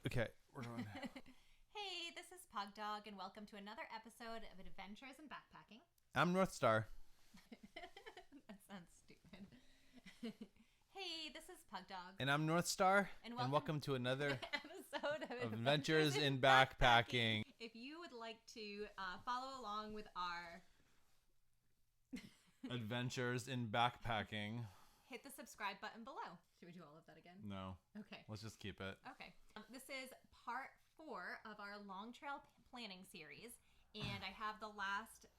Okay, we're going. Hey, this is Pug Dog, and welcome to another episode of Adventures in Backpacking. I'm North Star. That sounds stupid. Hey, this is Pug Dog. And I'm North Star. And welcome to another episode of Adventures in Backpacking. If you would like to follow along with our Adventures in Backpacking. hit the subscribe button below. Should we do all of that again? No. Okay. Let's just keep it. Okay. This is part 4 of our long trail planning series, and I have the last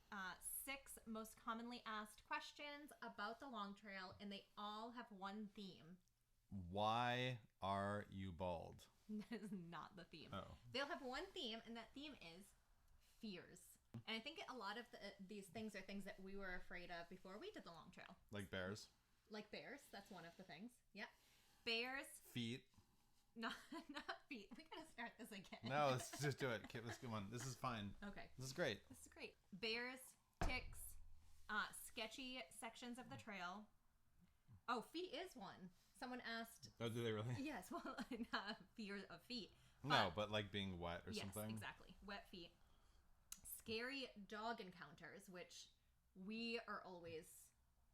6 most commonly asked questions about the long trail, and they all have one theme. Why are you bald? That is not the theme. Oh. They'll have one theme, and that theme is fears. And I think a lot of these things are things that we were afraid of before we did the long trail. Like bears? Like bears. That's one of the things. Yep. Bears. Feet? Not feet. We gotta start this again. No, let's just do it. Okay, let's go on. This is fine. Okay. This is great. This is great. Bears, ticks, sketchy sections of the trail. Oh, feet is one. Someone asked. Oh, do they really? Yes, well, not fear of feet. No, but like being wet or something? Yes, exactly. Wet feet. Scary dog encounters, which we are always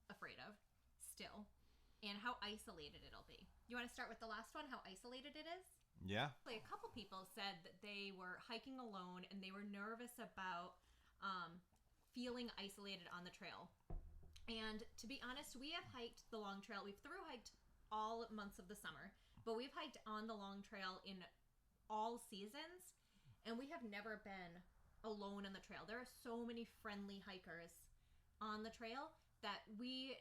afraid of, still. And how isolated it'll be. You want to start with the last one, how isolated it is? Yeah. A couple people said that they were hiking alone and they were nervous about feeling isolated on the trail. And to be honest, we have hiked the long trail. We've through hiked all months of the summer, but we've hiked on the long trail in all seasons, and we have never been alone on the trail. There are so many friendly hikers on the trail that we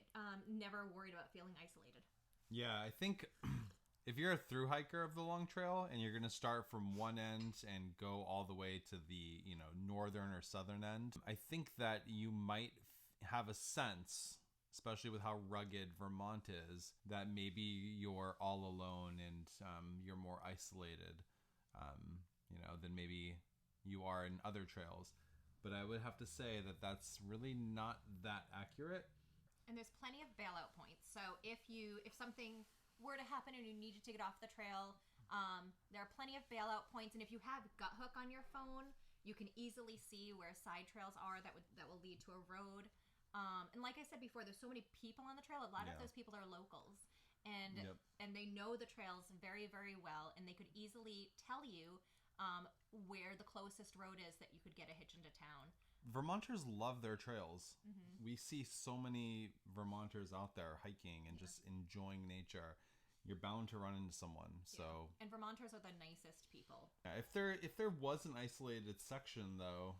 never worried about feeling isolated. Yeah, I think if you're a thru hiker of the long trail and you're going to start from one end and go all the way to the, northern or southern end, I think that you might have a sense, especially with how rugged Vermont is, that maybe you're all alone and you're more isolated, than maybe you are in other trails. But I would have to say that that's really not that accurate. And there's plenty of bailout points. So if something were to happen and you needed to get off the trail, there are plenty of bailout points. And if you have Guthook on your phone, you can easily see where side trails are that will lead to a road. And like I said before, there's so many people on the trail. A lot of those people are locals, and they know the trails very, very well, and they could easily tell you where the closest road is that you could get a hitch into town. Vermonters love their trails. Mm-hmm. We see so many Vermonters out there hiking and just enjoying nature. You're bound to run into someone. So, and Vermonters are the nicest people. If there was an isolated section, though,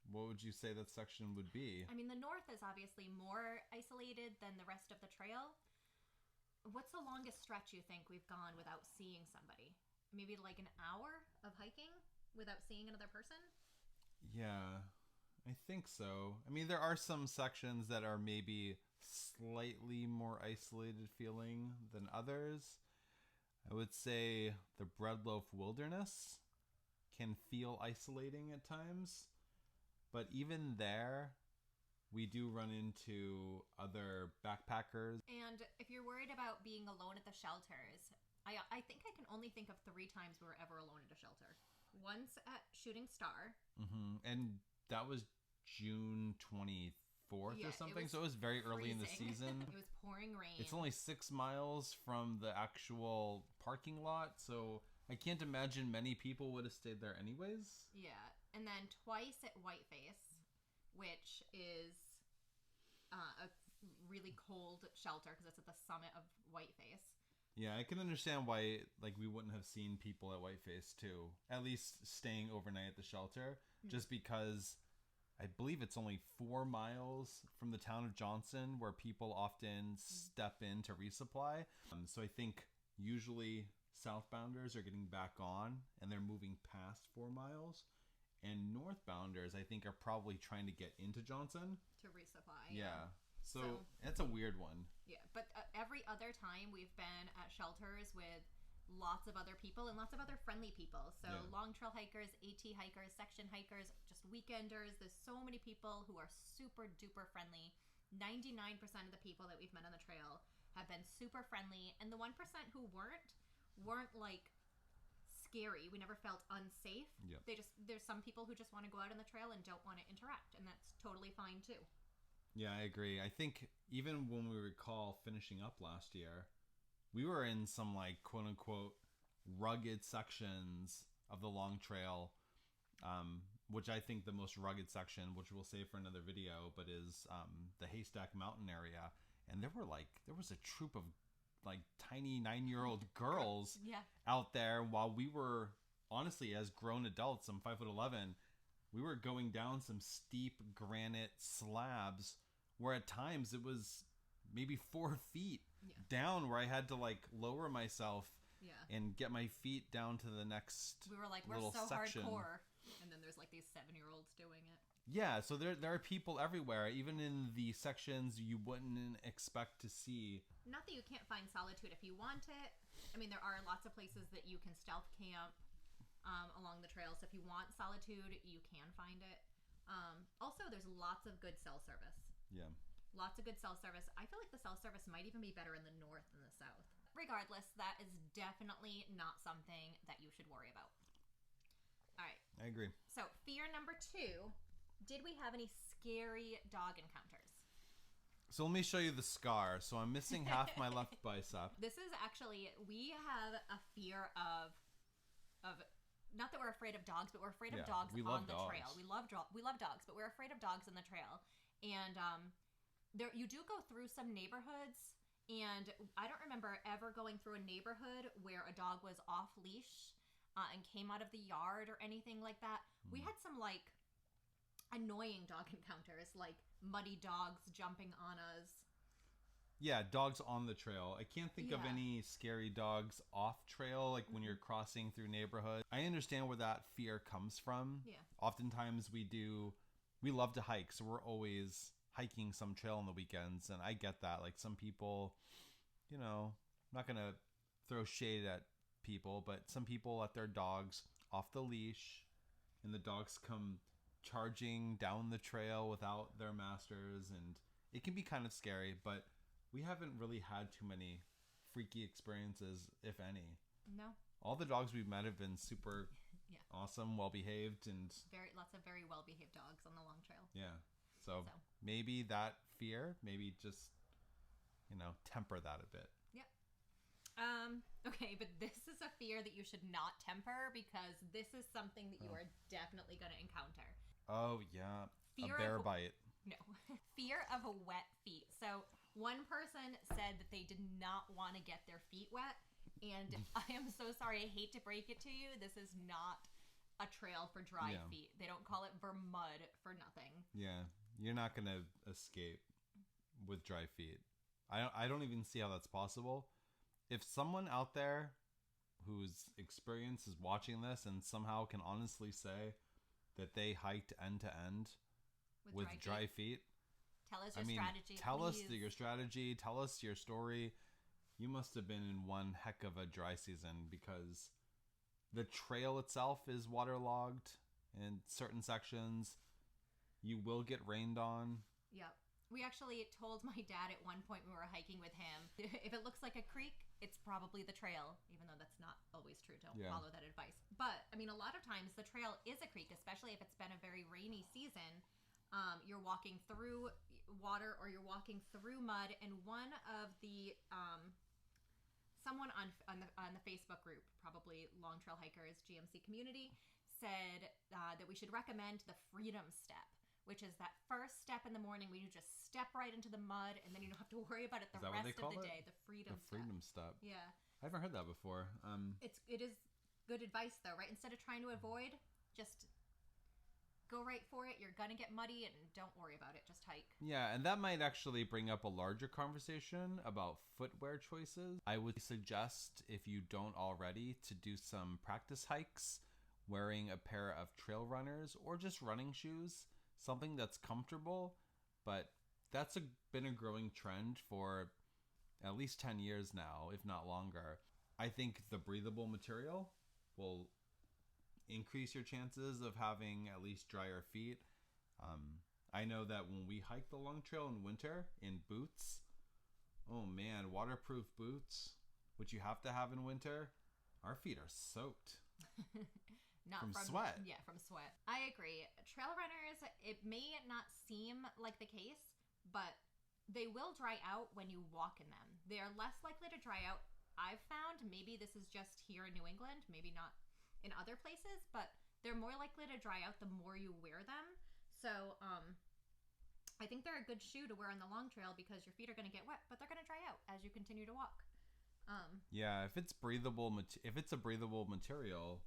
what would you say that section would be? I mean, the north is obviously more isolated than the rest of the trail. What's the longest stretch you think we've gone without seeing somebody? Maybe like an hour of hiking without seeing another person? Yeah, I think so. I mean, there are some sections that are maybe slightly more isolated feeling than others. I would say the Breadloaf Wilderness can feel isolating at times. But even there, we do run into other backpackers. And if you're worried about being alone at the shelters, I think I can only think of 3 times we were ever alone at a shelter. Once at Shooting Star. Mm-hmm. And that was June 24th or something. So it was very early in the season. It was pouring rain. It's only 6 miles from the actual parking lot. So I can't imagine many people would have stayed there anyways. Yeah. And then twice at Whiteface, which is a really cold shelter because it's at the summit of Whiteface. Yeah, I can understand why we wouldn't have seen people at Whiteface too. At least staying overnight at the shelter, just because I believe it's only 4 miles from the town of Johnson where people often step in to resupply. So I think usually southbounders are getting back on and they're moving past 4 miles. And northbounders, I think, are probably trying to get into Johnson. To resupply. Yeah. So that's a weird one. Yeah, but every other time we've been at shelters with lots of other people and lots of other friendly people. So long trail hikers, AT hikers, section hikers, just weekenders. There's so many people who are super duper friendly. 99% of the people that we've met on the trail have been super friendly. And the 1% who weren't like scary. We never felt unsafe. Yep. There's some people who just want to go out on the trail and don't want to interact, and that's totally fine too. Yeah, I agree. I think even when we recall finishing up last year, we were in some like quote unquote rugged sections of the long trail, which I think the most rugged section, which we'll save for another video, but is the Haystack Mountain area. And there was a troop of like tiny 9-year-old girls out there, while we were honestly, as grown adults, I'm 5'11", we were going down some steep granite slabs where at times it was maybe 4 feet down, where I had to like lower myself and get my feet down to the next. We were like, we're so section. Hardcore, and then there's like these 7-year-olds doing it. Yeah, so there are people everywhere, even in the sections you wouldn't expect to see. Not that you can't find solitude if you want it. I mean, there are lots of places that you can stealth camp along the trail. So if you want solitude, you can find it. Also, there's lots of good cell service. Yeah. Lots of good cell service. I feel like the cell service might even be better in the north than the south. Regardless, that is definitely not something that you should worry about. All right. I agree. So fear number 2. Did we have any scary dog encounters? So let me show you the scar. So I'm missing half my left bicep. This is actually, we have a fear of not that we're afraid of dogs, but we're afraid of dogs on the trail. We love dogs, but we're afraid of dogs on the trail. And there, you do go through some neighborhoods, and I don't remember ever going through a neighborhood where a dog was off leash and came out of the yard or anything like that. We had some like annoying dog encounters, like muddy dogs jumping on us. Yeah, dogs on the trail. I can't think of any scary dogs off trail, like when you're crossing through neighborhoods. I understand where that fear comes from. Yeah. Oftentimes we love to hike, so we're always hiking some trail on the weekends, and I get that. Like some people, I'm not going to throw shade at people, but some people let their dogs off the leash, and the dogs come charging down the trail without their masters, and it can be kind of scary, but we haven't really had too many freaky experiences, if any. No. All the dogs we've met have been super awesome, well-behaved, and lots of very well-behaved dogs on the long trail. Yeah. So maybe that fear, maybe just, temper that a bit. Yep. Okay, but this is a fear that you should not temper, because this is something that you are definitely going to encounter. Oh, yeah. A bear bite. No. Fear of wet feet. So one person said that they did not want to get their feet wet. And I am so sorry. I hate to break it to you. This is not a trail for dry feet. They don't call it Vermud for nothing. Yeah. You're not going to escape with dry feet. I don't even see how that's possible. If someone out there whose experience is watching this and somehow can honestly say that they hiked end to end with dry feet. Tell us your strategy. Tell us your strategy. Tell us your story. You must have been in one heck of a dry season, because the trail itself is waterlogged in certain sections. You will get rained on. Yep. We actually told my dad at one point when we were hiking with him, if it looks like a creek, it's probably the trail, even though that's not always true. Don't follow that advice. But, I mean, a lot of times the trail is a creek, especially if it's been a very rainy season. You're walking through water or you're walking through mud, and one of the someone on the Facebook group, probably Long Trail Hikers GMC community, said that we should recommend the Freedom Step, which is that first step in the morning where you just step right into the mud, and then you don't have to worry about it the rest of the day. The Freedom Step. The Freedom Step. Yeah. I haven't heard that before. It is good advice though, right? Instead of trying to avoid, just go right for it. You're gonna get muddy, and don't worry about it. Just hike. Yeah, and that might actually bring up a larger conversation about footwear choices. I would suggest, if you don't already, to do some practice hikes wearing a pair of trail runners or just running shoes. Something that's comfortable, but that's been a growing trend for at least 10 years now, if not longer. I think the breathable material will increase your chances of having at least drier feet. I know that when we hike the long trail in winter in boots, oh man, waterproof boots, which you have to have in winter, our feet are soaked. Not from sweat. Yeah, from sweat. I agree. Trail runners, it may not seem like the case, but they will dry out when you walk in them. They are less likely to dry out, I've found. Maybe this is just here in New England, maybe not in other places, but they're more likely to dry out the more you wear them. So, I think they're a good shoe to wear on the long trail because your feet are going to get wet, but they're going to dry out as you continue to walk. Yeah, if it's breathable, if it's a breathable material,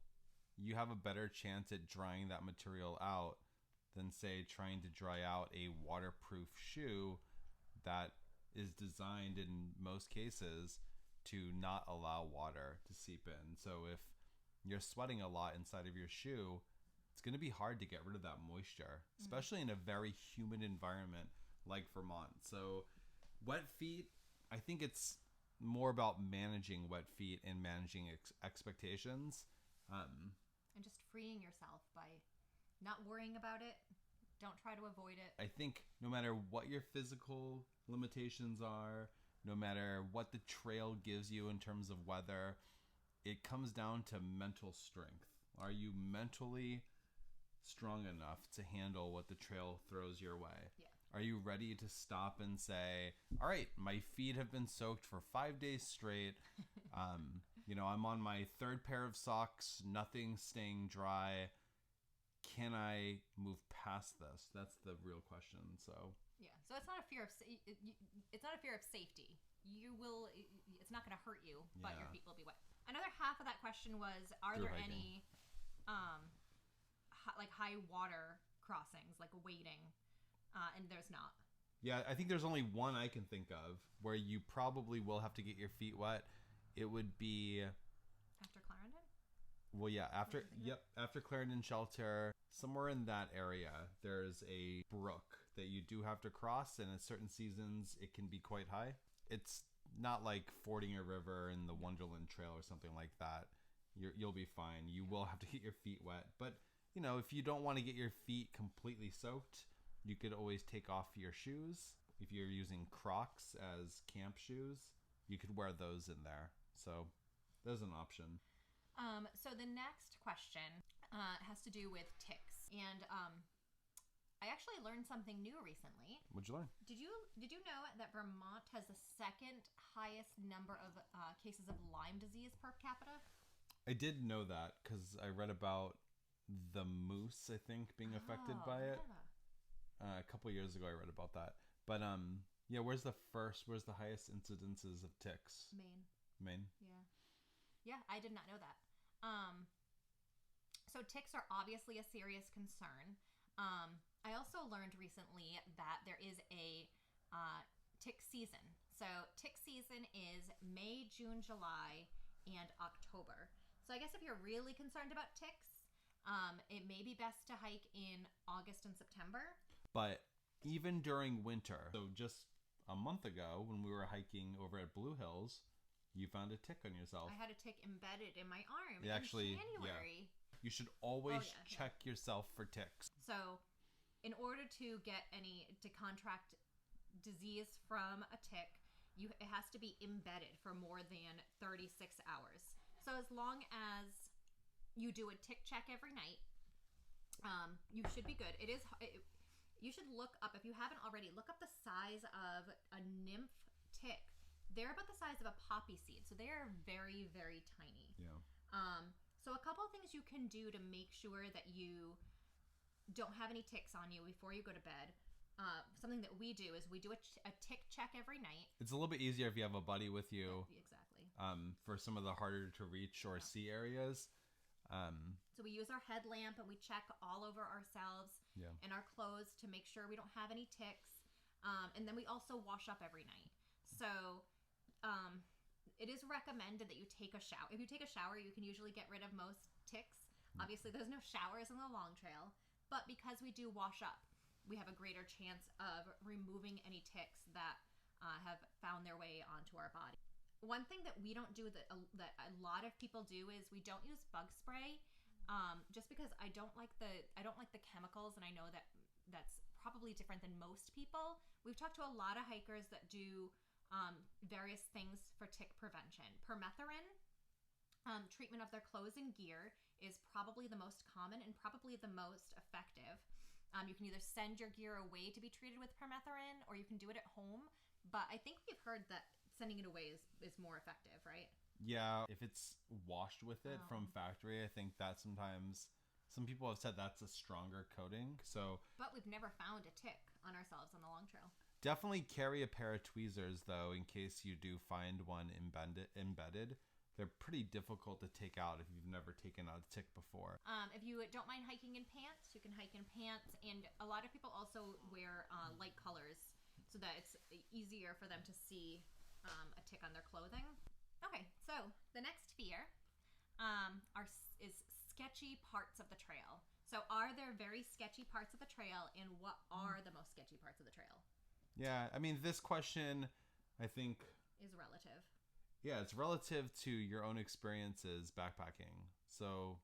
you have a better chance at drying that material out than, say, trying to dry out a waterproof shoe that is designed in most cases to not allow water to seep in. So if you're sweating a lot inside of your shoe, it's going to be hard to get rid of that moisture, especially in a very humid environment like Vermont. So wet feet, I think it's more about managing wet feet and managing expectations. And just freeing yourself by not worrying about it. Don't try to avoid it. I think no matter what your physical limitations are, no matter what the trail gives you in terms of weather, it comes down to mental strength. Are you mentally strong enough to handle what the trail throws your way? Yeah. Are you ready to stop and say, all right, my feet have been soaked for 5 days straight. I'm on my third pair of socks, nothing's staying dry. Can I move past this? That's the real question. So yeah, so it's not a fear of it's not a fear of safety. It's not going to hurt you, but your feet will be wet. Another half of that question was, are there any high water crossings, like wading? And there's not. Yeah, I think there's only one I can think of where you probably will have to get your feet wet. It would be after Clarendon? Well, yeah, after Clarendon Shelter, somewhere in that area, there's a brook that you do have to cross, and in certain seasons, it can be quite high. It's not like fording a river in the Wonderland Trail or something like that. You'll be fine. You will have to get your feet wet. But, if you don't want to get your feet completely soaked, you could always take off your shoes. If you're using Crocs as camp shoes, you could wear those in there. So there's an option. So the next question has to do with ticks, and I actually learned something new recently. What'd you learn? Did you know that Vermont has the second highest number of cases of Lyme disease per capita? I did know that because I read about the moose, I think, being affected by it. A couple years ago, I read about that. But where's the highest incidences of ticks? Maine. Yeah, I did not know that. So ticks are obviously a serious concern. I also learned recently that there is a tick season. So tick season is May, June, July, and October. So I guess if you're really concerned about ticks, it may be best to hike in August and September. But even during winter, so just a month ago when we were hiking over at Blue Hills, you found a tick on yourself. I had a tick embedded in my arm in January. Yeah. You should always check yourself for ticks. So in order to contract disease from a tick, it has to be embedded for more than 36 hours. So as long as you do a tick check every night, you should be good. You should look up, if you haven't already, look up the size of a nymph tick. They're about the size of a poppy seed, so they are very, very tiny. Yeah. So a couple of things you can do to make sure that you don't have any ticks on you before you go to bed. Something that we do is we do a tick check every night. It's a little bit easier if you have a buddy with you. Yeah, exactly. For some of the harder to reach or see areas. So we use our headlamp and we check all over ourselves and our clothes to make sure we don't have any ticks. And then we also wash up every night. So it is recommended that you take a shower. If you take a shower, you can usually get rid of most ticks. Obviously, there's no showers on the long trail. But because we do wash up, we have a greater chance of removing any ticks that have found their way onto our body. One thing that we don't do that a lot of people do is we don't use bug spray, just because I don't like the chemicals, and I know that's probably different than most people. We've talked to a lot of hikers that do various things for tick prevention. Permethrin Treatment of their clothes and gear is probably the most common and probably the most effective. You can either send your gear away to be treated with permethrin, or you can do it at home. But I think we've heard that sending it away is more effective, right? Yeah, if it's washed with it from factory, I think that sometimes some people have said that's a stronger coating. So, but we've never found a tick on ourselves on the long trail. Definitely carry a pair of tweezers though, in case you do find one embedded. They're pretty difficult to take out if you've never taken out a tick before. If you don't mind hiking in pants, you can hike in pants. And a lot of people also wear light colors so that it's easier for them to see a tick on their clothing. Okay, so the next fear is sketchy parts of the trail. So are there very sketchy parts of the trail, and what are the most sketchy parts of the trail? Yeah, I mean, this question, I think, is relative. Yeah, it's relative to your own experiences backpacking. So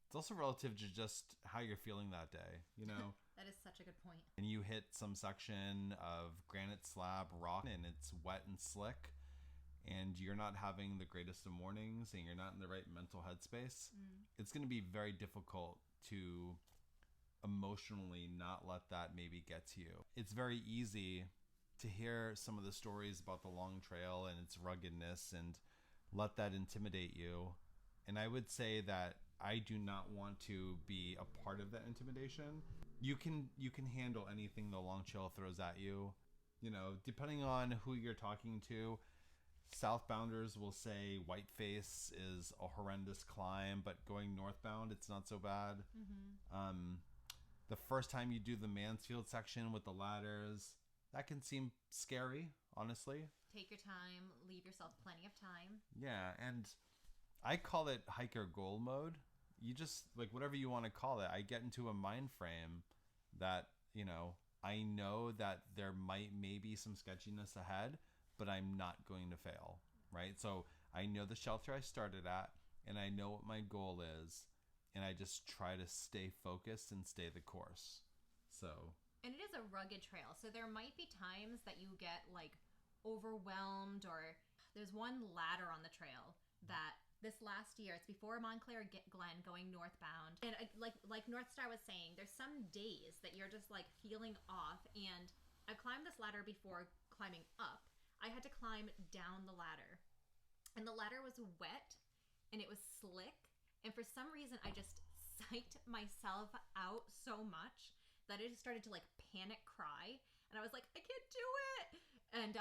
it's also relative to just how you're feeling that day, you know? That is such a good point. And you hit some section of granite slab rock and it's wet and slick, and you're not having the greatest of mornings and you're not in the right mental headspace. It's going to be very difficult to emotionally not let that maybe get to you. It's very easy to hear some of the stories about the long trail and its ruggedness and let that intimidate you. And I would say that I do not want to be a part of that intimidation. You can handle anything the long trail throws at you. You know, depending on who you're talking to, southbounders will say Whiteface is a horrendous climb, but going northbound, it's not so bad. The first time you do the Mansfield section with the ladders, that can seem scary, honestly. Take your time. Leave yourself plenty of time. Yeah, and I call it hiker goal mode. You just, like, whatever you want to call it. I get into a mind frame that, you know that there might maybe some sketchiness ahead, but I'm not going to fail, right? So I know the shelter I started at, and I know what my goal is, and I just try to stay focused and stay the course. So... And it is a rugged trail, so there might be times that you get, like, overwhelmed, or there's one ladder on the trail that this last year, it's before Montclair Glen going northbound, and like North Star was saying, there's some days that you're just, like, feeling off, and I climbed this ladder before climbing up. I had to climb down the ladder, and the ladder was wet, and it was slick, and for some reason, I just psyched myself out so much that I just started to, like, panic cry, and I was like, I can't do it. And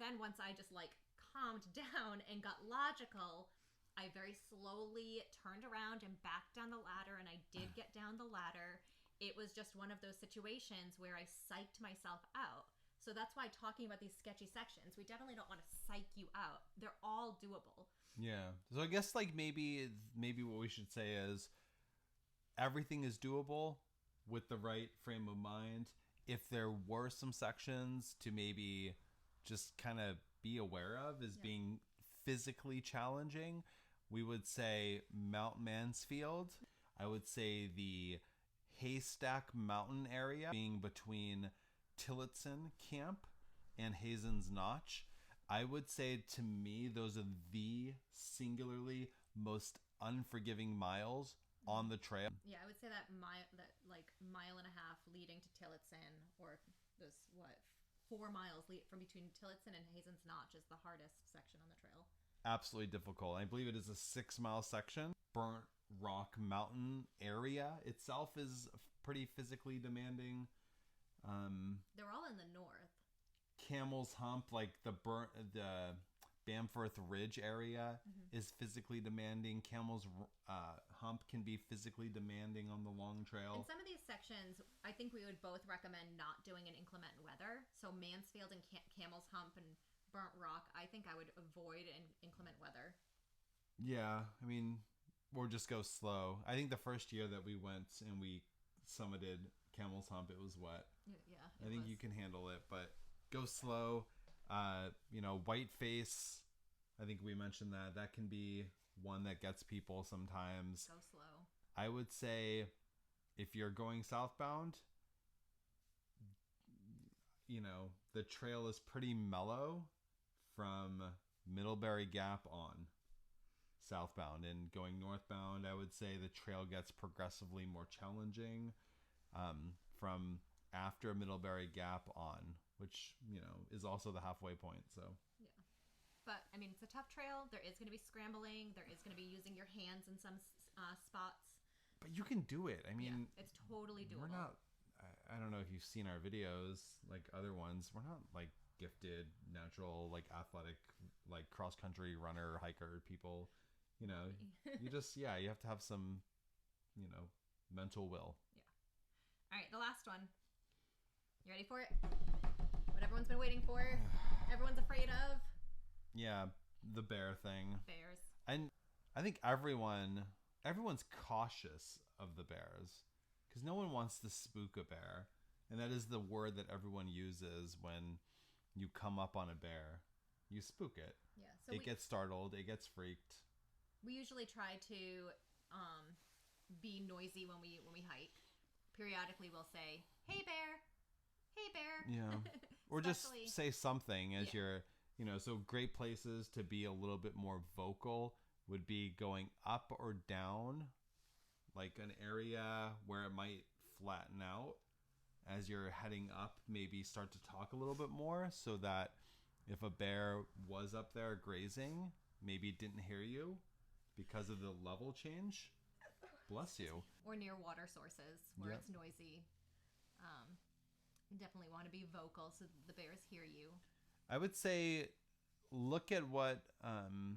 then once I just, like, calmed down and got logical, I very slowly turned around and backed down the ladder, and I did get down the ladder. It was just one of those situations where I psyched myself out. So that's why talking about these sketchy sections, we definitely don't want to psych you out. They're all doable. Yeah. So I guess, like, maybe what we should say is everything is doable with the right frame of mind. If there were some sections to maybe just kind of be aware of as being physically challenging, we would say Mount Mansfield. I would say the Haystack Mountain area, being between Tillotson Camp and Hazen's Notch. I would say, to me, those are the singularly most unforgiving miles on the trail. Yeah, I would say that mile and a half leading to Tillotson, or those 4 miles from between Tillotson and Hazen's Notch, is the hardest section on the trail. Absolutely difficult. I believe it is a 6-mile section. Burnt Rock Mountain area itself is pretty physically demanding. They're all in the north. Camel's Hump, like the Bamforth Ridge area, is physically demanding. Camel's Hump can be physically demanding on the long trail. In some of these sections, I think we would both recommend not doing in inclement weather. So Mansfield and Camel's Hump and Burnt Rock, I think I would avoid in inclement weather. Yeah, I mean, or just go slow. I think the first year that we went and we summited Camel's Hump, it was wet. Yeah, I think you can handle it, but go slow. Whiteface, I think we mentioned that can be one that gets people sometimes. Go slow. I would say if you're going southbound, the trail is pretty mellow from Middlebury Gap on. southbound. And going northbound, I would say the trail gets progressively more challenging from after Middlebury Gap on, which, is also the halfway point. So yeah. But, I mean, it's a tough trail. There is going to be scrambling. There is going to be using your hands in some spots. But you can do it. I mean, it's totally doable. We're not, I don't know if you've seen our videos, like other ones. We're not like gifted, natural, like athletic, like cross-country runner, hiker people. You just, you have to have some, mental will. Yeah. All right, the last one. You ready for it? What everyone's been waiting for. Everyone's afraid of. Yeah, the bear thing. Bears. And I think everyone's cautious of the bears because no one wants to spook a bear. And that is the word that everyone uses when you come up on a bear. You spook it. Yeah. So it gets startled. It gets freaked. We usually try to be noisy when we hike. Periodically, we'll say, "Hey bear, hey bear." Yeah. Or just say something as you're, so great places to be a little bit more vocal would be going up or down, like an area where it might flatten out. As you're heading up, maybe start to talk a little bit more so that if a bear was up there grazing, maybe it didn't hear you because of the level change. Bless you. Or near water sources where it's noisy. Definitely want to be vocal so the bears hear you. I would say look at what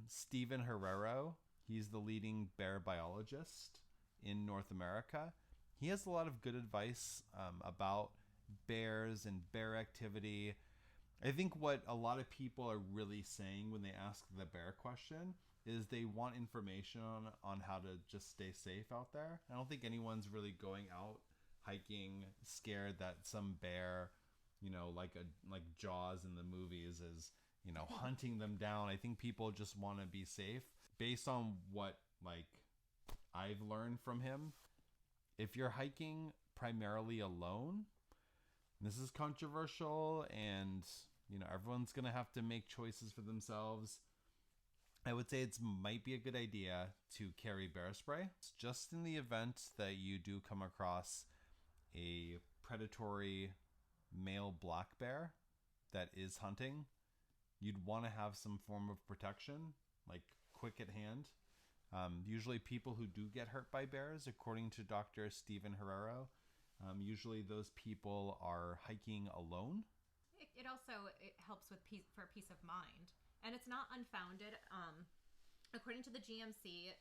Stephen Herrero, he's the leading bear biologist in North America. He has a lot of good advice about bears and bear activity. I think what a lot of people are really saying when they ask the bear question is they want information on how to just stay safe out there. I don't think anyone's really going out hiking scared that some bear, like Jaws in the movies is, hunting them down. I think people just want to be safe. Based on what I've learned from him, if you're hiking primarily alone, this is controversial and, everyone's going to have to make choices for themselves. I would say it might be a good idea to carry bear spray. Just in the event that you do come across a predatory male black bear that is hunting, you'd want to have some form of protection, like quick at hand. Usually people who do get hurt by bears, according to Dr. Stephen Herrero, usually those people are hiking alone. It also helps with for peace of mind. And it's not unfounded. According to the GMC,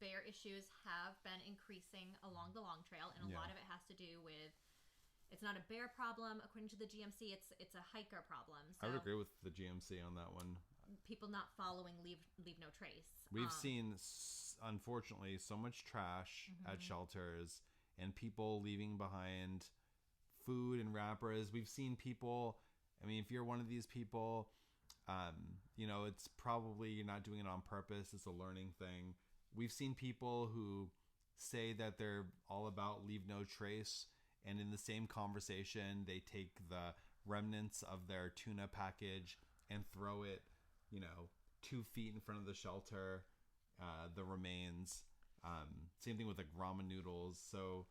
bear issues have been increasing along the Long Trail, and a lot of it has to do with it's not a bear problem. According to the GMC, it's a hiker problem. So I would agree with the GMC on that one. People not following leave no trace. We've seen, unfortunately, so much trash at shelters and people leaving behind food and wrappers. We've seen people, if you're one of these people, it's probably you're not doing it on purpose. It's a learning thing. We've seen people who say that they're all about leave no trace, and in the same conversation, they take the remnants of their tuna package and throw it, 2 feet in front of the shelter, the remains. Same thing with like ramen noodles. So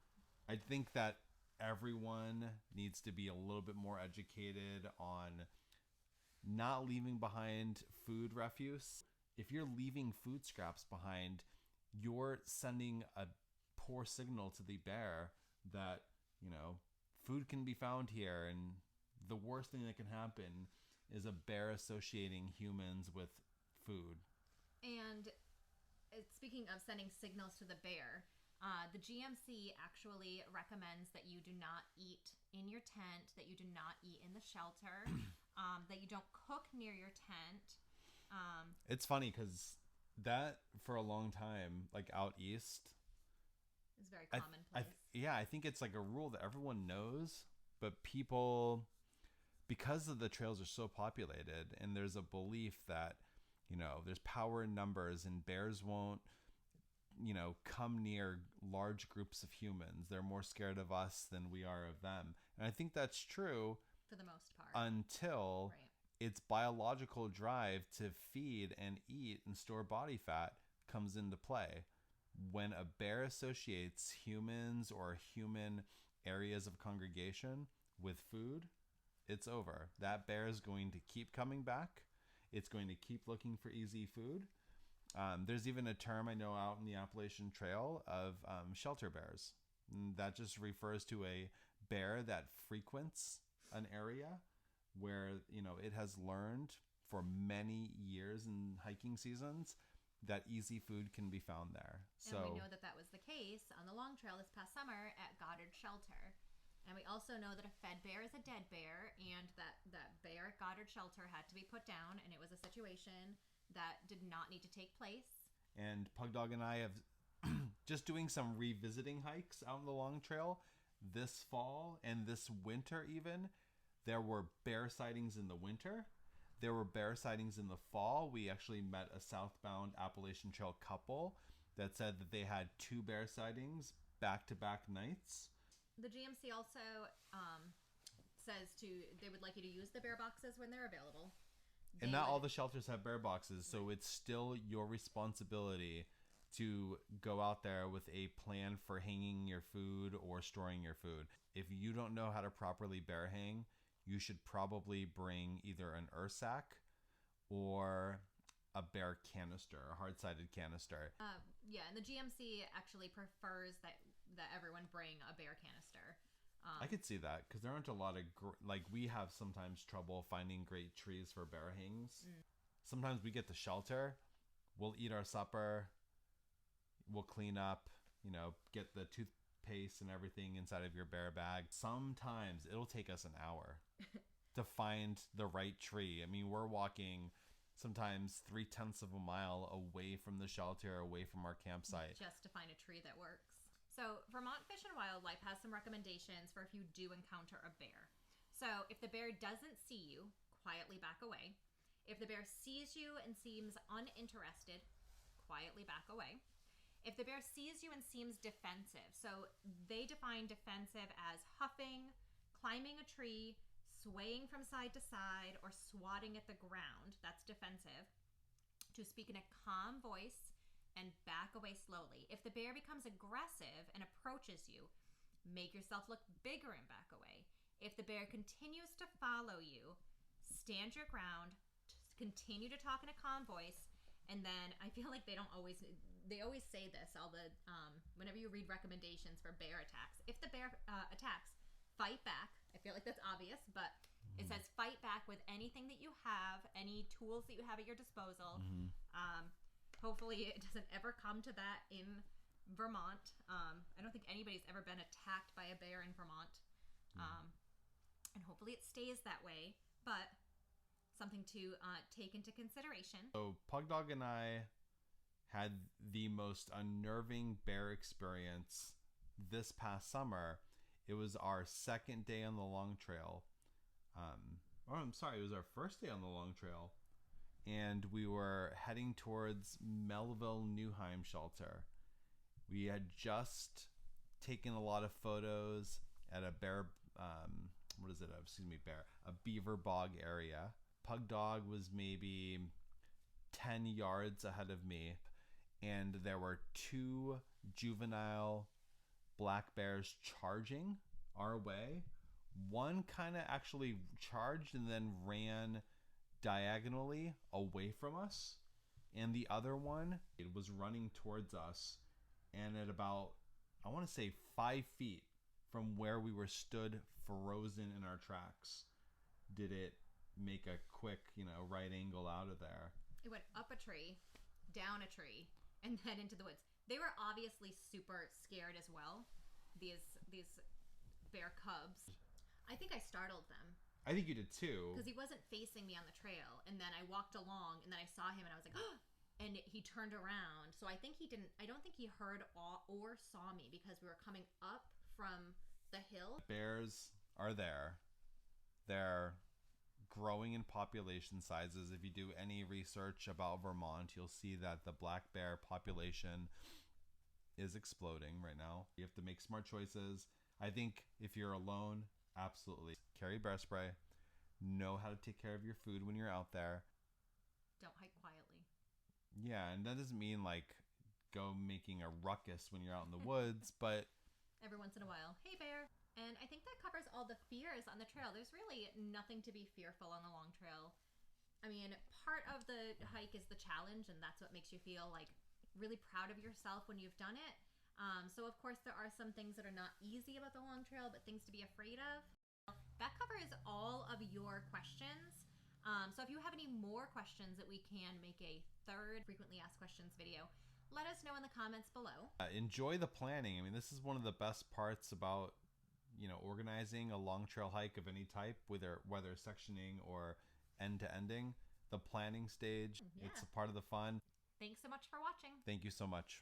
I think that everyone needs to be a little bit more educated on not leaving behind food refuse. If you're leaving food scraps behind, you're sending a poor signal to the bear that, food can be found here. And the worst thing that can happen is a bear associating humans with food. And speaking of sending signals to the bear, the GMC actually recommends that you do not eat in your tent, that you do not eat in the shelter, that you don't cook near your tent. It's funny because that for a long time, like out east, is very commonplace. I think it's like a rule that everyone knows, but people, because of the trails are so populated and there's a belief that, there's power in numbers and bears won't, come near large groups of humans. They're more scared of us than we are of them. And I think that's true for the most part until its biological drive to feed and eat and store body fat comes into play. When a bear associates humans or human areas of congregation with food, it's over. That bear is going to keep coming back. It's going to keep looking for easy food. There's even a term I know out in the Appalachian Trail of shelter bears. And that just refers to a bear that frequents an area where, it has learned for many years in hiking seasons that easy food can be found there. And we know that was the case on the Long Trail this past summer at Goddard Shelter. And we also know that a fed bear is a dead bear, and that bear at Goddard Shelter had to be put down, and it was a situation that did not need to take place. And Pug Dog and I have just doing some revisiting hikes out on the Long Trail this fall and this winter even. There were bear sightings in the winter. There were bear sightings in the fall. We actually met a southbound Appalachian Trail couple that said that they had 2 bear sightings back-to-back nights. The GMC also says they would like you to use the bear boxes when they're available. And not all the shelters have bear boxes, so it's still your responsibility to go out there with a plan for hanging your food or storing your food. If you don't know how to properly bear hang, you should probably bring either an Ursack or a bear canister, a hard-sided canister. And the GMC actually prefers that everyone bring a bear canister. I could see that because there aren't a lot of we have sometimes trouble finding great trees for bear hangs. Sometimes we get to shelter, we'll eat our supper, we'll clean up, get the toothpaste and everything inside of your bear bag. Sometimes it'll take us an hour to find the right tree. I mean, we're walking sometimes 0.3 of a mile away from the shelter, away from our campsite, just to find a tree that works. So Vermont Fish and Wildlife has some recommendations for if you do encounter a bear. So if the bear doesn't see you, quietly back away. If the bear sees you and seems uninterested, quietly back away. If the bear sees you and seems defensive, so they define defensive as huffing, climbing a tree, swaying from side to side, or swatting at the ground, that's defensive. To speak in a calm voice and back away slowly. If the bear becomes aggressive and approaches you, make yourself look bigger and back away. If the bear continues to follow you, stand your ground, continue to talk in a calm voice, and then I feel like they always say this, whenever you read recommendations for bear attacks. If the bear attacks, fight back. I feel like that's obvious, but it says fight back with anything that you have, any tools that you have at your disposal. Hopefully it doesn't ever come to that in Vermont. I don't think anybody's ever been attacked by a bear in Vermont. And hopefully it stays that way, but something to take into consideration. So Pug Dog and I had the most unnerving bear experience this past summer. It was our second day on the Long Trail. It was our first day on the Long Trail. And we were heading towards Melville Newheim Shelter. We had just taken a lot of photos at a a beaver bog area. Pug Dog was maybe 10 yards ahead of me, and there were 2 juvenile black bears charging our way. One kind of actually charged and then ran diagonally away from us, and the other one, it was running towards us, and at about, I want to say 5 feet from where we were stood frozen in our tracks, did it make a quick right angle out of there. It went up a tree, down a tree, and then into the woods. They were obviously super scared as well, these bear cubs. I think I startled them. I think you did too. Because he wasn't facing me on the trail, and then I walked along, and then I saw him, and I was like, oh! And he turned around. So I don't think he heard or saw me because we were coming up from the hill. Bears are there. They're growing in population sizes. If you do any research about Vermont, you'll see that the black bear population is exploding right now. You have to make smart choices. I think if you're alone, absolutely carry bear spray. Know how to take care of your food when you're out there. Don't hike quietly. Yeah, and that doesn't mean go making a ruckus when you're out in the woods, but every once in a while, hey bear. And I think that covers all the fears on the trail. There's really nothing to be fearful on the long trail. I mean, part of the hike is the challenge, and that's what makes you feel like really proud of yourself when you've done it. So of course there are some things that are not easy about the long trail, but things to be afraid of. That covers all of your questions. So if you have any more questions that we can make a third frequently asked questions video, let us know in the comments below. Enjoy the planning. I mean, this is one of the best parts about, organizing a long trail hike of any type, whether sectioning or end to ending. The planning stage, Yeah. It's a part of the fun. Thanks so much for watching. Thank you so much.